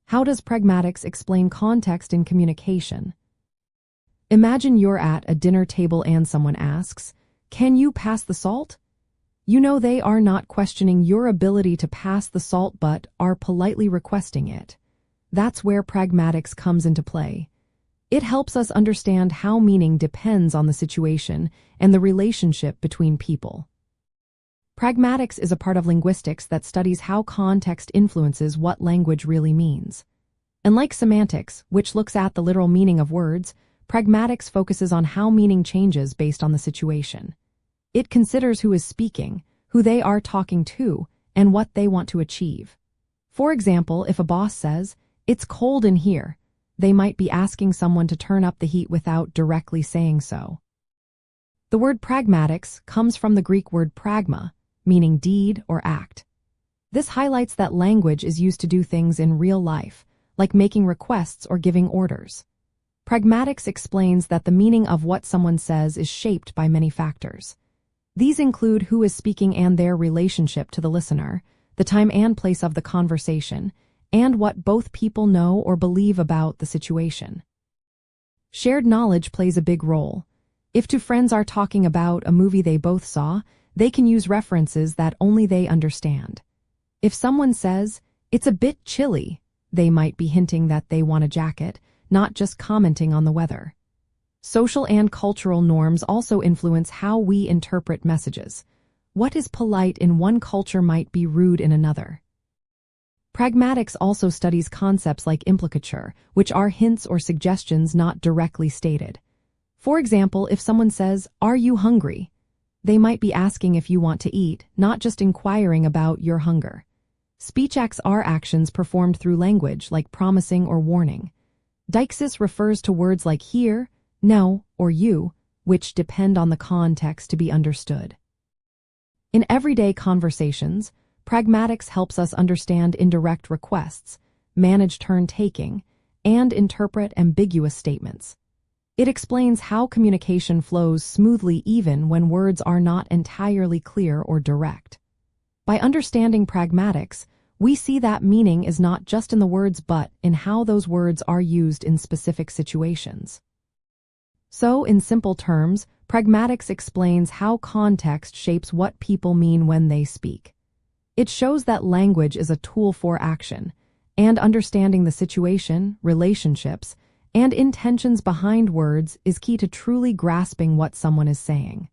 How does pragmatics explain context in communication? Imagine you're at a dinner table and someone asks, "Can you pass the salt?" You know they are not questioning your ability to pass the salt but are politely requesting it. That's where pragmatics comes into play. It helps us understand how meaning depends on the situation and the relationship between people. Pragmatics is a part of linguistics that studies how context influences what language really means. Unlike semantics, which looks at the literal meaning of words, pragmatics focuses on how meaning changes based on the situation. It considers who is speaking, who they are talking to, and what they want to achieve. For example, if a boss says, "It's cold in here," they might be asking someone to turn up the heat without directly saying so. The word pragmatics comes from the Greek word pragma, meaning deed or act. This highlights that language is used to do things in real life, like making requests or giving orders. Pragmatics explains that the meaning of what someone says is shaped by many factors. These include who is speaking and their relationship to the listener, the time and place of the conversation, and what both people know or believe about the situation. Shared knowledge plays a big role. If two friends are talking about a movie they both saw, they can use references that only they understand. If someone says, "It's a bit chilly," they might be hinting that they want a jacket, not just commenting on the weather. Social and cultural norms also influence how we interpret messages. What is polite in one culture might be rude in another. Pragmatics also studies concepts like implicature, which are hints or suggestions not directly stated. For example, if someone says, "Are you hungry?" they might be asking if you want to eat, not just inquiring about your hunger. Speech acts are actions performed through language, like promising or warning. Deixis refers to words like here, no, or you, which depend on the context to be understood. In everyday conversations, pragmatics helps us understand indirect requests, manage turn-taking, and interpret ambiguous statements. It explains how communication flows smoothly even when words are not entirely clear or direct. By understanding pragmatics, we see that meaning is not just in the words but in how those words are used in specific situations. So, in simple terms, pragmatics explains how context shapes what people mean when they speak. It shows that language is a tool for action, and understanding the situation, relationships, and intentions behind words is key to truly grasping what someone is saying.